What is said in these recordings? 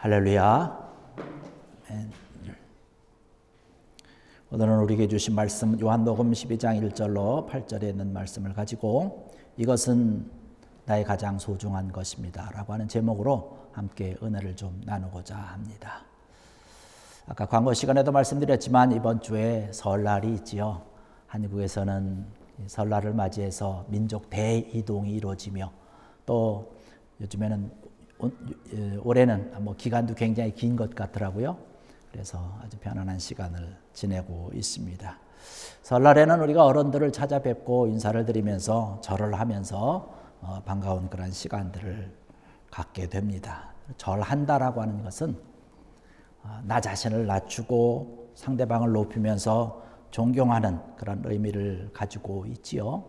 할렐루야. 오늘은 우리에게 주신 말씀 요한복음 12장 1절로 8절에 있는 말씀을 가지고 이것은 나의 가장 소중한 것입니다 라고 하는 제목으로 함께 은혜를 좀 나누고자 합니다. 아까 광고 시간에도 말씀드렸지만 이번 주에 설날이 있지요. 한국에서는 설날을 맞이해서 민족 대이동이 이루어지며 또 요즘에는 올해는 기간도 굉장히 긴 것 같더라고요. 그래서 아주 편안한 시간을 지내고 있습니다. 설날에는 우리가 어른들을 찾아뵙고 인사를 드리면서 절을 하면서 반가운 그런 시간들을 갖게 됩니다. 절한다라고 하는 것은 나 자신을 낮추고 상대방을 높이면서 존경하는 그런 의미를 가지고 있지요.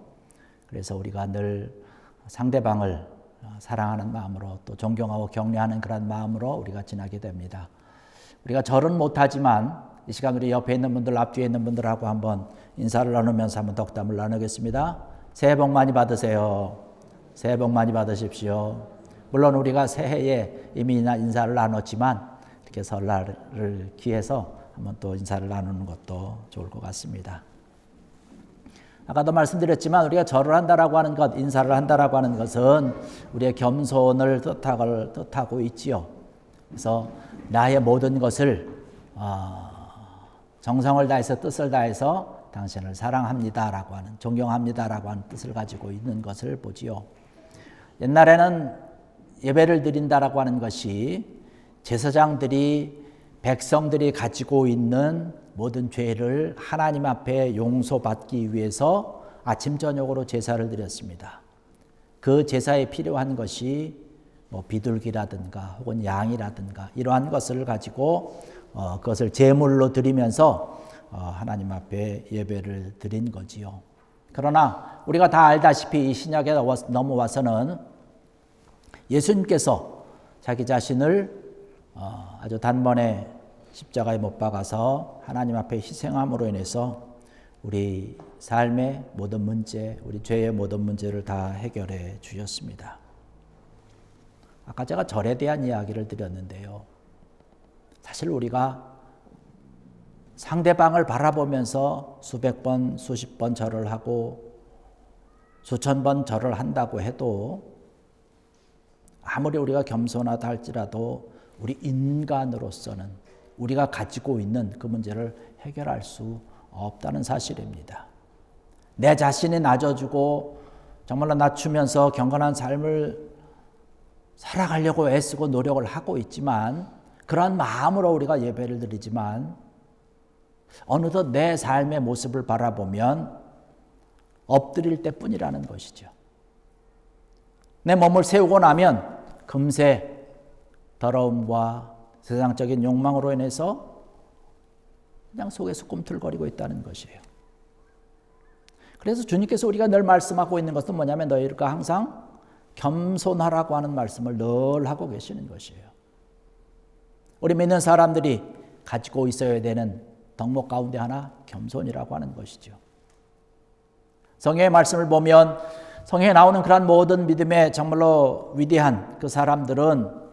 그래서 우리가 늘 상대방을 사랑하는 마음으로 또 존경하고 격려하는 그런 마음으로 우리가 지나게 됩니다. 우리가 절은 못하지만 이 시간 우리 옆에 있는 분들, 앞뒤에 있는 분들하고 한번 인사를 나누면서 한번 덕담을 나누겠습니다. 새해 복 많이 받으세요. 새해 복 많이 받으십시오. 물론 우리가 새해에 이미 인사를 나눴지만 이렇게 설날을 기해서 한번 또 인사를 나누는 것도 좋을 것 같습니다. 아까도 말씀드렸지만 우리가 절을 한다라고 하는 것, 인사를 한다라고 하는 것은 우리의 겸손을 뜻하고 있지요. 그래서 나의 모든 것을 정성을 다해서 뜻을 다해서 당신을 사랑합니다라고 하는, 존경합니다라고 하는 뜻을 가지고 있는 것을 보지요. 옛날에는 예배를 드린다라고 하는 것이 제사장들이 백성들이 가지고 있는 모든 죄를 하나님 앞에 용서받기 위해서 아침 저녁으로 제사를 드렸습니다. 그 제사에 필요한 것이 비둘기라든가 혹은 양이라든가 이러한 것을 가지고 그것을 제물로 드리면서 하나님 앞에 예배를 드린 거지요. 그러나 우리가 다 알다시피 이 신약에 넘어와서는 예수님께서 자기 자신을 아주 단번에 십자가에 못 박아서 하나님 앞에 희생함으로 인해서 우리 삶의 모든 문제, 우리 죄의 모든 문제를 다 해결해 주셨습니다. 아까 제가 절에 대한 이야기를 드렸는데요. 사실 우리가 상대방을 바라보면서 수백 번, 수십 번 절을 하고 수천 번 절을 한다고 해도 아무리 우리가 겸손하다 할지라도 우리 인간으로서는 우리가 가지고 있는 그 문제를 해결할 수 없다는 사실입니다. 내 자신이 낮아지고 정말로 낮추면서 경건한 삶을 살아가려고 애쓰고 노력을 하고 있지만 그러한 마음으로 우리가 예배를 드리지만 어느덧 내 삶의 모습을 바라보면 엎드릴 때뿐이라는 것이죠. 내 몸을 세우고 나면 금세 더러움과 세상적인 욕망으로 인해서 그냥 속에서 꿈틀거리고 있다는 것이에요. 그래서 주님께서 우리가 늘 말씀하고 있는 것은 뭐냐면 너희가 항상 겸손하라고 하는 말씀을 늘 하고 계시는 것이에요. 우리 믿는 사람들이 가지고 있어야 되는 덕목 가운데 하나 겸손이라고 하는 것이죠. 성경의 말씀을 보면 성경에 나오는 그런 모든 믿음의 정말로 위대한 그 사람들은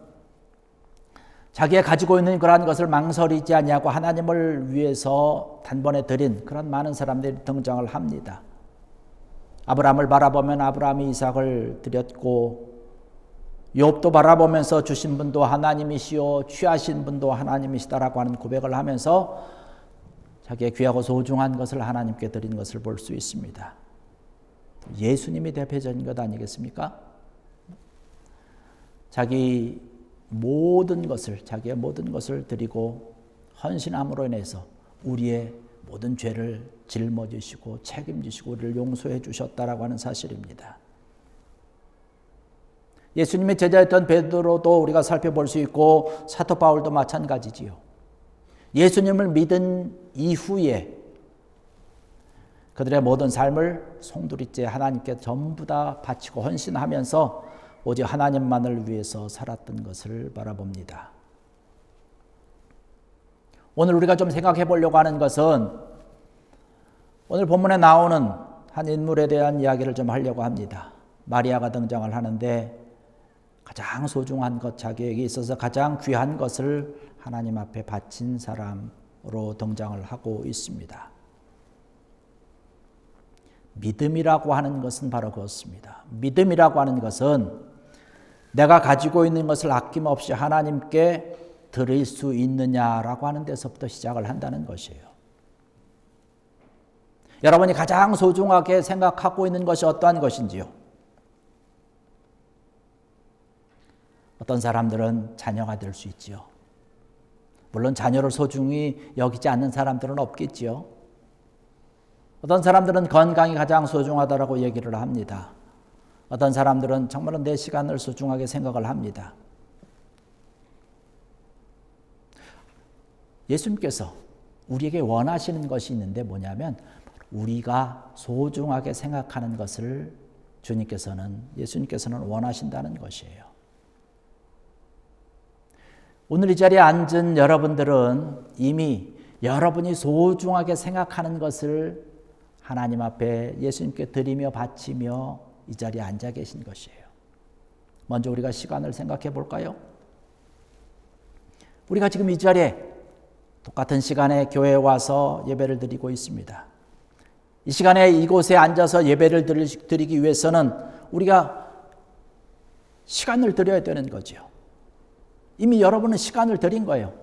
자기가 가지고 있는 그러한 것을 망설이지 아니하고 하나님을 위해서 단번에 드린 그런 많은 사람들이 등장을 합니다. 아브라함을 바라보면 아브라함이 이삭을 드렸고 욥도 바라보면서 주신 분도 하나님이시오 취하신 분도 하나님이시다라고 하는 고백을 하면서 자기의 귀하고 소중한 것을 하나님께 드린 것을 볼 수 있습니다. 예수님이 대표적인 것 아니겠습니까? 자기의 모든 것을 드리고 헌신함으로 인해서 우리의 모든 죄를 짊어지시고 책임지시고 우리를 용서해 주셨다라고 하는 사실입니다. 예수님의 제자였던 베드로도 우리가 살펴볼 수 있고 사도 바울도 마찬가지지요. 예수님을 믿은 이후에 그들의 모든 삶을 송두리째 하나님께 전부 다 바치고 헌신하면서 오직 하나님만을 위해서 살았던 것을 바라봅니다. 오늘 우리가 좀 생각해 보려고 하는 것은 오늘 본문에 나오는 한 인물에 대한 이야기를 좀 하려고 합니다. 마리아가 등장을 하는데 가장 소중한 것, 자기에게 있어서 가장 귀한 것을 하나님 앞에 바친 사람으로 등장을 하고 있습니다. 믿음이라고 하는 것은 바로 그렇습니다. 믿음이라고 하는 것은 내가 가지고 있는 것을 아낌없이 하나님께 드릴 수 있느냐라고 하는 데서부터 시작을 한다는 것이에요. 여러분이 가장 소중하게 생각하고 있는 것이 어떠한 것인지요? 어떤 사람들은 자녀가 될 수 있지요. 물론 자녀를 소중히 여기지 않는 사람들은 없겠지요. 어떤 사람들은 건강이 가장 소중하다고 얘기를 합니다. 어떤 사람들은 정말로 내 시간을 소중하게 생각을 합니다. 예수님께서 우리에게 원하시는 것이 있는데 뭐냐면 우리가 소중하게 생각하는 것을 예수님께서는 원하신다는 것이에요. 오늘 이 자리에 앉은 여러분들은 이미 여러분이 소중하게 생각하는 것을 하나님 앞에 예수님께 드리며 바치며 이 자리에 앉아 계신 것이에요. 먼저 우리가 시간을 생각해 볼까요? 우리가 지금 이 자리에 똑같은 시간에 교회에 와서 예배를 드리고 있습니다. 이 시간에 이곳에 앉아서 예배를 드리기 위해서는 우리가 시간을 드려야 되는 거죠. 이미 여러분은 시간을 드린 거예요.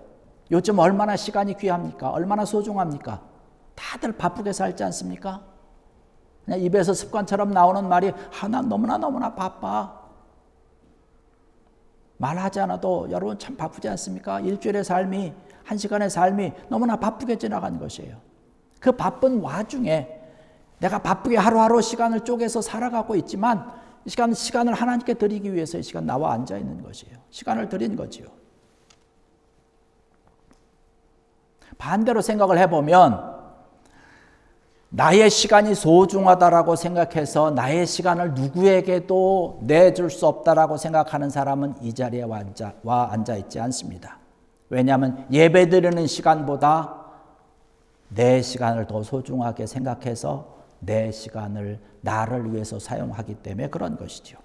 요즘 얼마나 시간이 귀합니까? 얼마나 소중합니까? 다들 바쁘게 살지 않습니까? 그냥 입에서 습관처럼 나오는 말이 난 너무나 바빠. 말하지 않아도 여러분 참 바쁘지 않습니까? 일주일의 삶이, 한 시간의 삶이 너무나 바쁘게 지나간 것이에요. 그 바쁜 와중에 내가 바쁘게 하루하루 시간을 쪼개서 살아가고 있지만 이 시간을 하나님께 드리기 위해서 이 시간 나와 앉아 있는 것이에요. 시간을 드린 거지요. 반대로 생각을 해보면 나의 시간이 소중하다라고 생각해서 나의 시간을 누구에게도 내줄 수 없다라고 생각하는 사람은 이 자리에 와 앉아 있지 않습니다. 왜냐하면 예배드리는 시간보다 내 시간을 더 소중하게 생각해서 내 시간을 나를 위해서 사용하기 때문에 그런 것이죠.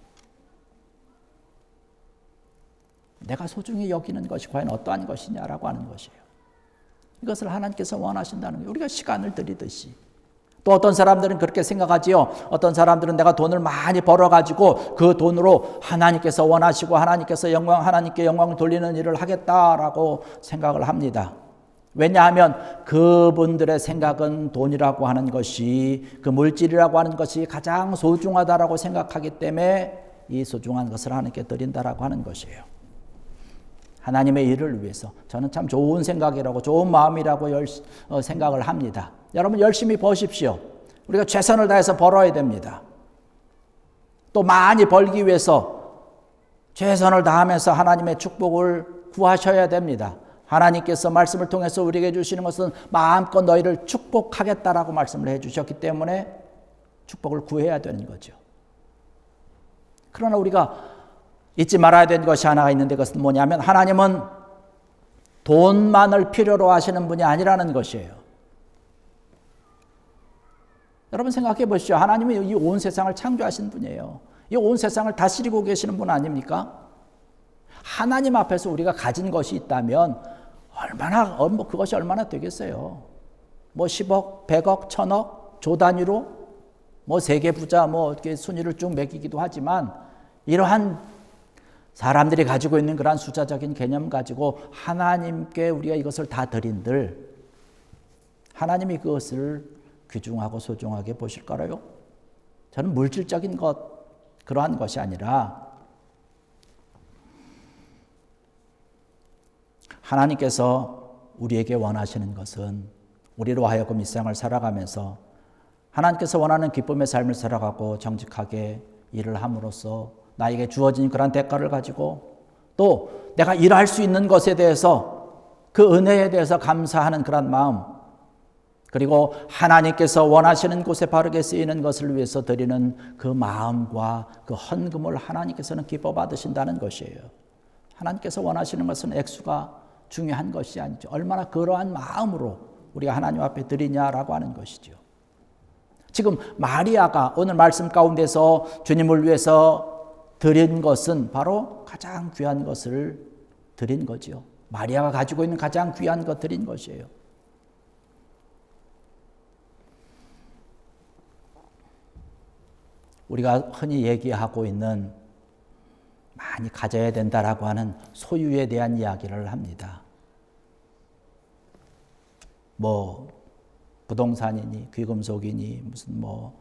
내가 소중히 여기는 것이 과연 어떠한 것이냐라고 하는 것이에요. 이것을 하나님께서 원하신다는 거예요. 우리가 시간을 드리듯이. 또 어떤 사람들은 그렇게 생각하지요. 어떤 사람들은 내가 돈을 많이 벌어가지고 그 돈으로 하나님께서 원하시고 하나님께 영광을 돌리는 일을 하겠다라고 생각을 합니다. 왜냐하면 그분들의 생각은 돈이라고 하는 것이, 그 물질이라고 하는 것이 가장 소중하다라고 생각하기 때문에 이 소중한 것을 하나님께 드린다라고 하는 것이에요. 하나님의 일을 위해서. 저는 참 좋은 생각이라고, 좋은 마음이라고 생각을 합니다. 여러분 열심히 버십시오. 우리가 최선을 다해서 벌어야 됩니다. 또 많이 벌기 위해서 최선을 다하면서 하나님의 축복을 구하셔야 됩니다. 하나님께서 말씀을 통해서 우리에게 주시는 것은 마음껏 너희를 축복하겠다라고 말씀을 해주셨기 때문에 축복을 구해야 되는 거죠. 그러나 우리가 잊지 말아야 되는 것이 하나가 있는데 그것은 뭐냐면 하나님은 돈만을 필요로 하시는 분이 아니라는 것이에요. 여러분 생각해 보시죠. 하나님이 이 온 세상을 창조하신 분이에요. 이 온 세상을 다스리고 계시는 분 아닙니까? 하나님 앞에서 우리가 가진 것이 있다면 그것이 얼마나 되겠어요? 10억, 100억, 1000억, 조 단위로 세계 부자 이렇게 순위를 쭉 매기기도 하지만 이러한 사람들이 가지고 있는 그러한 숫자적인 개념 가지고 하나님께 우리가 이것을 다 드린들 하나님이 그것을 귀중하고 소중하게 보실까요? 저는 물질적인 그러한 것이 아니라 하나님께서 우리에게 원하시는 것은 우리로 하여금 이 세상을 살아가면서 하나님께서 원하는 기쁨의 삶을 살아가고 정직하게 일을 함으로써 나에게 주어진 그런 대가를 가지고 또 내가 일할 수 있는 것에 대해서 그 은혜에 대해서 감사하는 그런 마음, 그리고 하나님께서 원하시는 곳에 바르게 쓰이는 것을 위해서 드리는 그 마음과 그 헌금을 하나님께서는 기뻐 받으신다는 것이에요. 하나님께서 원하시는 것은 액수가 중요한 것이 아니죠. 얼마나 그러한 마음으로 우리가 하나님 앞에 드리냐라고 하는 것이죠. 지금 마리아가 오늘 말씀 가운데서 주님을 위해서 드린 것은 바로 가장 귀한 것을 드린 거지요. 마리아가 가지고 있는 가장 귀한 것 드린 것이에요. 우리가 흔히 얘기하고 있는 많이 가져야 된다라고 하는 소유에 대한 이야기를 합니다. 뭐 부동산이니 귀금속이니 무슨 뭐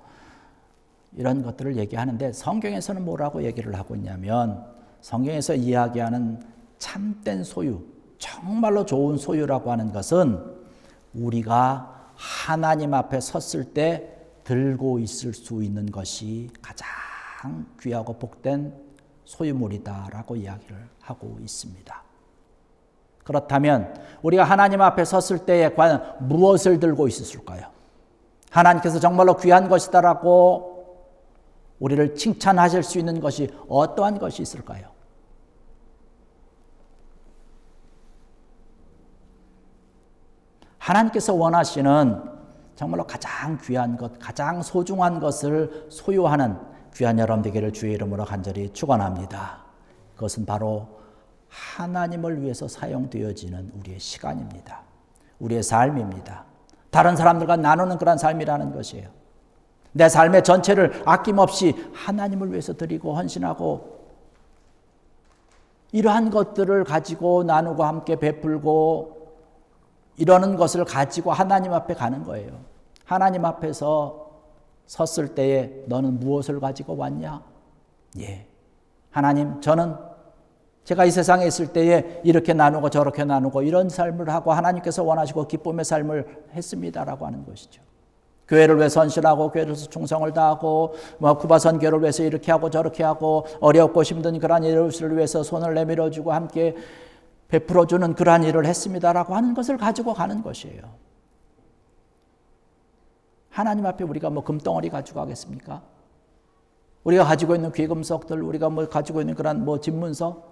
이런 것들을 얘기하는데 성경에서는 뭐라고 얘기를 하고 있냐면 성경에서 이야기하는 참된 소유, 정말로 좋은 소유라고 하는 것은 우리가 하나님 앞에 섰을 때 들고 있을 수 있는 것이 가장 귀하고 복된 소유물이다라고 이야기를 하고 있습니다. 그렇다면 우리가 하나님 앞에 섰을 때에 과연 무엇을 들고 있었을까요? 하나님께서 정말로 귀한 것이다라고 우리를 칭찬하실 수 있는 것이 어떠한 것이 있을까요? 하나님께서 원하시는 정말로 가장 귀한 것, 가장 소중한 것을 소유하는 귀한 여러분 되기를 주의 이름으로 간절히 축원합니다. 그것은 바로 하나님을 위해서 사용되어지는 우리의 시간입니다. 우리의 삶입니다. 다른 사람들과 나누는 그런 삶이라는 것이에요. 내 삶의 전체를 아낌없이 하나님을 위해서 드리고 헌신하고 이러한 것들을 가지고 나누고 함께 베풀고 이러는 것을 가지고 하나님 앞에 가는 거예요. 하나님 앞에서 섰을 때에 너는 무엇을 가지고 왔냐? 예, 하나님, 저는 제가 이 세상에 있을 때에 이렇게 나누고 저렇게 나누고 이런 삶을 하고 하나님께서 원하시고 기쁨의 삶을 했습니다라고 하는 것이죠. 교회를 위해서 헌신하고 교회를 위해서 충성을 다하고 쿠바 선교를 위해서 이렇게 하고 저렇게 하고 어렵고 힘든 그러한 일을 위해서 손을 내밀어주고 함께 베풀어주는 그러한 일을 했습니다라고 하는 것을 가지고 가는 것이에요. 하나님 앞에 우리가 뭐 금덩어리 가지고 가겠습니까? 우리가 가지고 있는 귀금속들, 우리가 뭐 가지고 있는 그런 뭐 집문서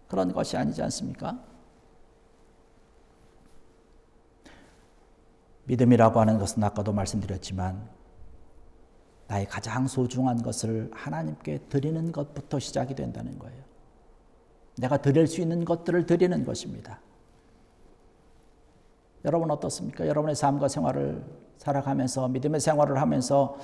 그런 것이 아니지 않습니까? 믿음이라고 하는 것은 아까도 말씀드렸지만 나의 가장 소중한 것을 하나님께 드리는 것부터 시작이 된다는 거예요. 내가 드릴 수 있는 것들을 드리는 것입니다. 여러분 어떻습니까? 여러분의 삶과 생활을 살아가면서 믿음의 생활을 하면서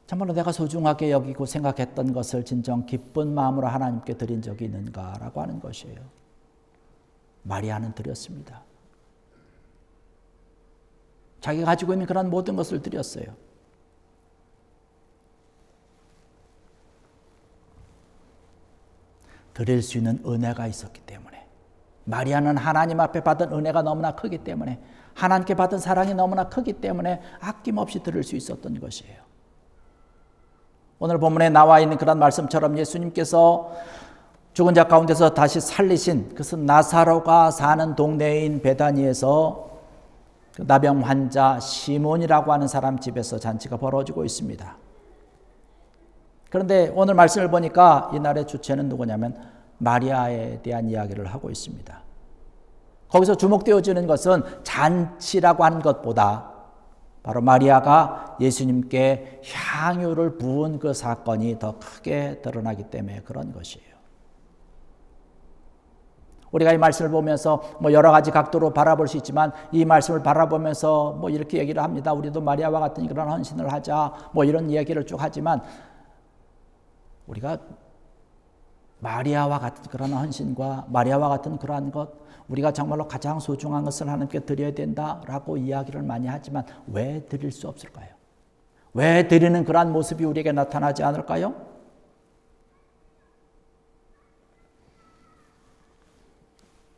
정말로 내가 소중하게 여기고 생각했던 것을 진정 기쁜 마음으로 하나님께 드린 적이 있는가라고 하는 것이에요. 마리아는 드렸습니다. 자기가 가지고 있는 그런 모든 것을 드렸어요. 드릴 수 있는 은혜가 있었기 때문에 마리아는 하나님 앞에 받은 은혜가 너무나 크기 때문에 하나님께 받은 사랑이 너무나 크기 때문에 아낌없이 드릴 수 있었던 것이에요. 오늘 본문에 나와 있는 그런 말씀처럼 예수님께서 죽은 자 가운데서 다시 살리신 그것은 나사로가 사는 동네인 베다니에서 나병 환자 시몬이라고 하는 사람 집에서 잔치가 벌어지고 있습니다. 그런데 오늘 말씀을 보니까 이날의 주체는 누구냐면 마리아에 대한 이야기를 하고 있습니다. 거기서 주목되어지는 것은 잔치라고 하는 것보다 바로 마리아가 예수님께 향유를 부은 그 사건이 더 크게 드러나기 때문에 그런 것이에요. 우리가 이 말씀을 보면서 뭐 여러 가지 각도로 바라볼 수 있지만 이 말씀을 바라보면서 뭐 이렇게 얘기를 합니다. 우리도 마리아와 같은 그런 헌신을 하자 뭐 이런 이야기를 쭉 하지만 우리가 마리아와 같은 그런 헌신과 마리아와 같은 그러한 것 우리가 정말로 가장 소중한 것을 하나님께 드려야 된다라고 이야기를 많이 하지만 왜 드릴 수 없을까요? 왜 드리는 그러한 모습이 우리에게 나타나지 않을까요?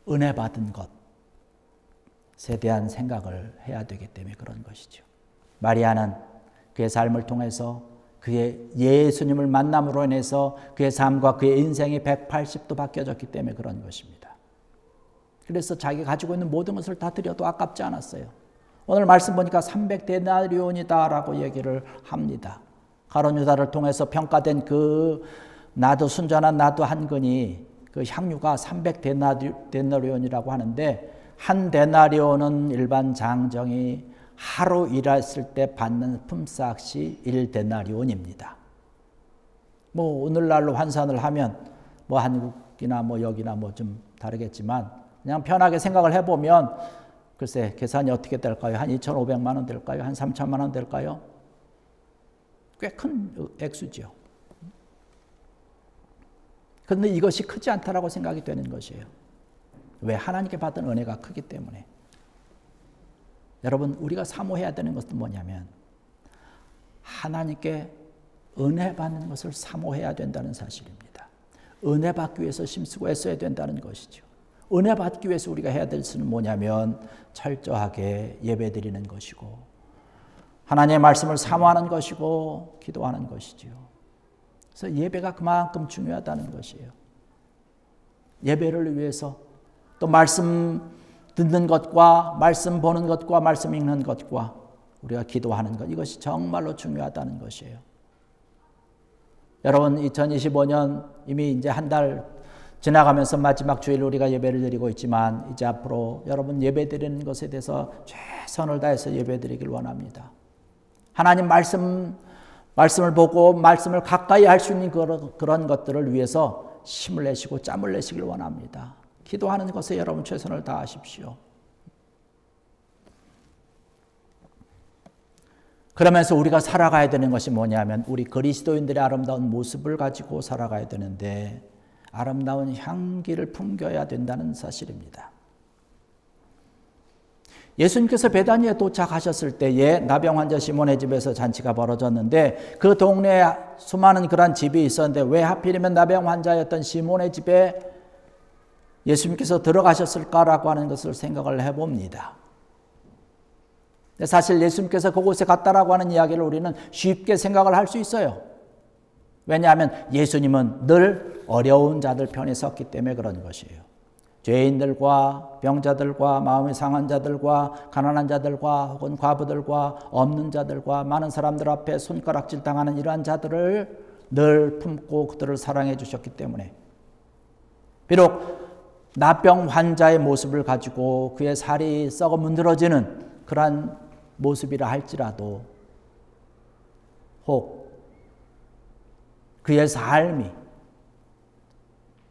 은혜 받은 것에 대한 생각을 해야 되기 때문에 그런 것이죠. 마리아는 그의 삶을 통해서 그의 예수님을 만남으로 인해서 그의 삶과 그의 인생이 180도 바뀌어졌기 때문에 그런 것입니다. 그래서 자기가 가지고 있는 모든 것을 다 드려도 아깝지 않았어요. 오늘 말씀 보니까 300데나리온이다라고 얘기를 합니다. 가룟 유다를 통해서 평가된 그 나도 순전한 나도 한 근이 그 향유가 300데나리온이라고 하는데 한 데나리온은 일반 장정이 하루 일했을 때 받는 품삯이 1데나리온입니다. 뭐 오늘날로 환산을 하면 뭐 한국이나 뭐 여기나 뭐 좀 다르겠지만 그냥 편하게 생각을 해보면 글쎄 계산이 어떻게 될까요? 한 2,500만 원 될까요? 한 3,000만 원 될까요? 꽤 큰 액수죠. 그런데 이것이 크지 않다라고 생각이 되는 것이에요. 왜? 하나님께 받은 은혜가 크기 때문에. 여러분, 우리가 사모해야 되는 것은 뭐냐면 하나님께 은혜 받는 것을 사모해야 된다는 사실입니다. 은혜 받기 위해서 힘쓰고 애써야 된다는 것이죠. 은혜 받기 위해서 우리가 해야 될 것은 뭐냐면 철저하게 예배드리는 것이고 하나님의 말씀을 사모하는 것이고 기도하는 것이죠. 그래서 예배가 그만큼 중요하다는 것이에요. 예배를 위해서 또 말씀 듣는 것과 말씀 보는 것과 말씀 읽는 것과 우리가 기도하는 것, 이것이 정말로 중요하다는 것이에요. 여러분, 2025년 이미 이제 한 달 지나가면서 마지막 주일 우리가 예배를 드리고 있지만 이제 앞으로 여러분 예배 드리는 것에 대해서 최선을 다해서 예배 드리길 원합니다. 하나님 말씀을 보고 말씀을 가까이 할 수 있는 그런 것들을 위해서 힘을 내시고 짬을 내시길 원합니다. 기도하는 것에 여러분 최선을 다하십시오. 그러면서 우리가 살아가야 되는 것이 뭐냐면 우리 그리스도인들의 아름다운 모습을 가지고 살아가야 되는데 아름다운 향기를 풍겨야 된다는 사실입니다. 예수님께서 베다니에 도착하셨을 때에 나병 환자 시몬의 집에서 잔치가 벌어졌는데 그 동네에 수많은 그런 집이 있었는데 왜 하필이면 나병 환자였던 시몬의 집에 예수님께서 들어가셨을까라고 하는 것을 생각을 해봅니다. 사실 예수님께서 그곳에 갔다라고 하는 이야기를 우리는 쉽게 생각을 할 수 있어요. 왜냐하면 예수님은 늘 어려운 자들 편에 섰기 때문에 그런 것이에요. 죄인들과 병자들과 마음이 상한 자들과 가난한 자들과 혹은 과부들과 없는 자들과 많은 사람들 앞에 손가락질 당하는 이러한 자들을 늘 품고 그들을 사랑해 주셨기 때문에 비록 나병 환자의 모습을 가지고 그의 살이 썩어 문드러지는 그러한 모습이라 할지라도 혹 그의 삶이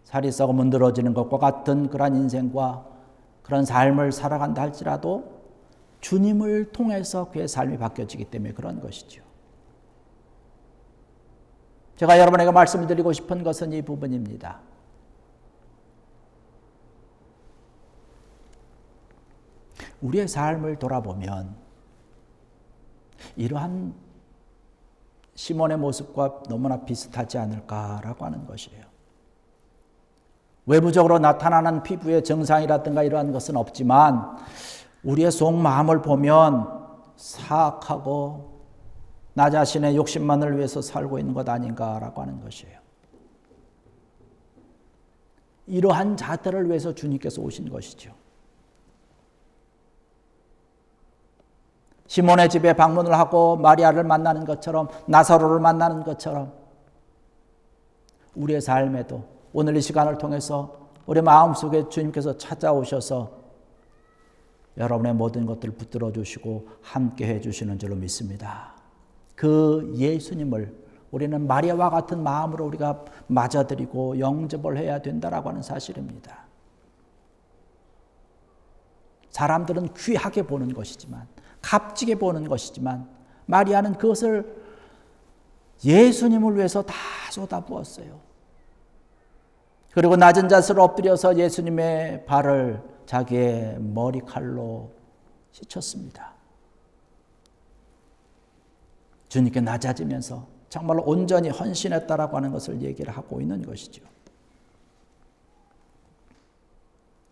살이 썩어 문드러지는 것과 같은 그런 인생과 그런 삶을 살아간다 할지라도 주님을 통해서 그의 삶이 바뀌어지기 때문에 그런 것이죠. 제가 여러분에게 말씀드리고 싶은 것은 이 부분입니다. 우리의 삶을 돌아보면 이러한 시몬의 모습과 너무나 비슷하지 않을까라고 하는 것이에요. 외부적으로 나타나는 피부의 증상이라든가 이러한 것은 없지만 우리의 속마음을 보면 사악하고 나 자신의 욕심만을 위해서 살고 있는 것 아닌가라고 하는 것이에요. 이러한 자들을 위해서 주님께서 오신 것이죠. 시몬의 집에 방문을 하고 마리아를 만나는 것처럼 나사로를 만나는 것처럼 우리의 삶에도 오늘 이 시간을 통해서 우리 마음속에 주님께서 찾아오셔서 여러분의 모든 것들을 붙들어 주시고 함께 해 주시는 줄로 믿습니다. 그 예수님을 우리는 마리아와 같은 마음으로 우리가 맞아들이고 영접을 해야 된다라고 하는 사실입니다. 사람들은 귀하게 보는 것이지만 값지게 보는 것이지만 마리아는 그것을 예수님을 위해서 다 쏟아부었어요. 그리고 낮은 자세로 엎드려서 예수님의 발을 자기의 머리칼로 씻었습니다. 주님께 낮아지면서 정말로 온전히 헌신했다라고 하는 것을 얘기를 하고 있는 것이죠.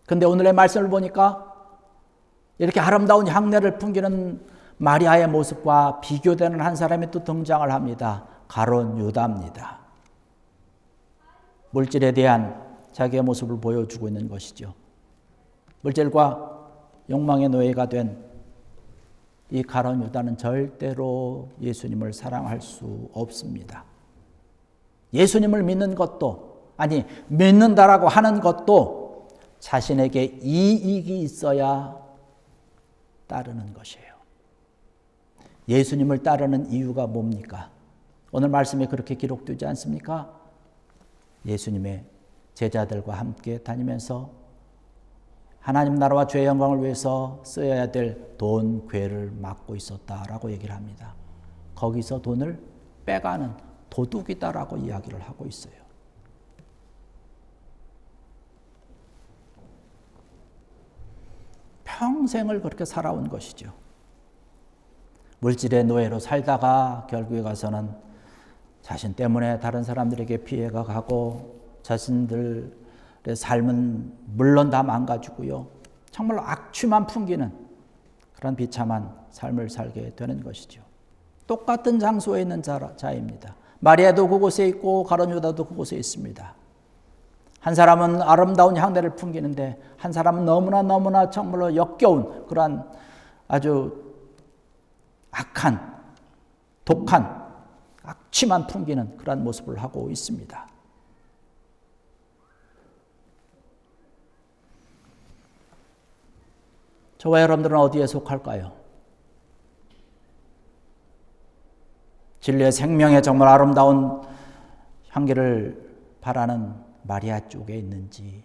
그런데 오늘의 말씀을 보니까 이렇게 아름다운 향내를 풍기는 마리아의 모습과 비교되는 한 사람이 또 등장을 합니다. 가룟 유다입니다. 물질에 대한 자기의 모습을 보여주고 있는 것이죠. 물질과 욕망의 노예가 된 이 가룟 유다는 절대로 예수님을 사랑할 수 없습니다. 예수님을 믿는 것도 아니 믿는다라고 하는 것도 자신에게 이익이 있어야 따르는 것이에요. 예수님을 따르는 이유가 뭡니까? 오늘 말씀에 그렇게 기록되지 않습니까? 예수님의 제자들과 함께 다니면서 하나님 나라와 죄의 영광을 위해서 써야 될 돈, 괴를 맡고 있었다라고 얘기를 합니다. 거기서 돈을 빼가는 도둑이다라고 이야기를 하고 있어요. 평생을 그렇게 살아온 것이죠. 물질의 노예로 살다가 결국에 가서는 자신 때문에 다른 사람들에게 피해가 가고 자신들의 삶은 물론 다 망가지고요. 정말로 악취만 풍기는 그런 비참한 삶을 살게 되는 것이죠. 똑같은 장소에 있는 자입니다. 마리아도 그곳에 있고 가룟 유다도 그곳에 있습니다. 한 사람은 아름다운 향내를 풍기는데 한 사람은 너무나 정말로 역겨운 그러한 아주 악한, 독한, 악취만 풍기는 그러한 모습을 하고 있습니다. 저와 여러분들은 어디에 속할까요? 진리의 생명의 정말 아름다운 향기를 바라는 마리아 쪽에 있는지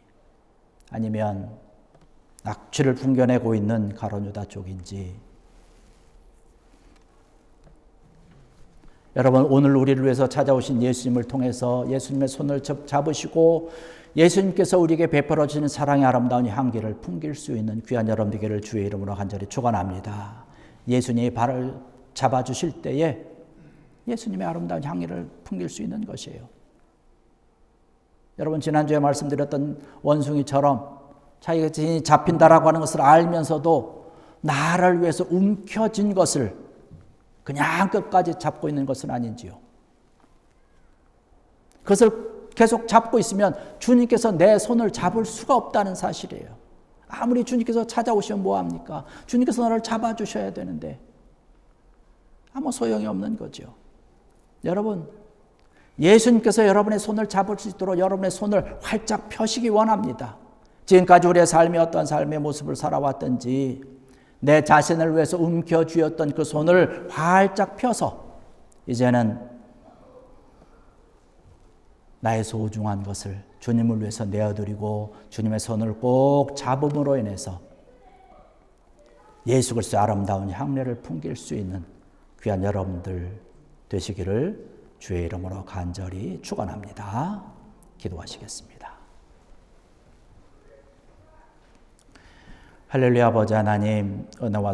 아니면 악취를 풍겨내고 있는 가룟 유다 쪽인지 여러분 오늘 우리를 위해서 찾아오신 예수님을 통해서 예수님의 손을 잡으시고 예수님께서 우리에게 베풀어 주시는 사랑의 아름다운 향기를 풍길 수 있는 귀한 여러분 되기를 주의 이름으로 간절히 축원합니다. 예수님이 발을 잡아주실 때에 예수님의 아름다운 향기를 풍길 수 있는 것이에요. 여러분 지난주에 말씀드렸던 원숭이처럼 자기가 진이 잡힌다라고 하는 것을 알면서도 나를 위해서 움켜쥔 것을 그냥 끝까지 잡고 있는 것은 아닌지요. 그것을 계속 잡고 있으면 주님께서 내 손을 잡을 수가 없다는 사실이에요. 아무리 주님께서 찾아오시면 뭐합니까? 주님께서 너를 잡아주셔야 되는데 아무 소용이 없는 거죠. 여러분 예수님께서 여러분의 손을 잡을 수 있도록 여러분의 손을 활짝 펴시기 원합니다. 지금까지 우리의 삶이 어떤 삶의 모습을 살아왔든지 내 자신을 위해서 움켜쥐었던 그 손을 활짝 펴서 이제는 나의 소중한 것을 주님을 위해서 내어드리고 주님의 손을 꼭 잡음으로 인해서 예수 그리스도의 아름다운 향례를 풍길 수 있는 귀한 여러분들 되시기를 주의 이름으로 간절히 축원합니다. 기도하시겠습니다. 할렐루야 아버지 하나님, 은혜와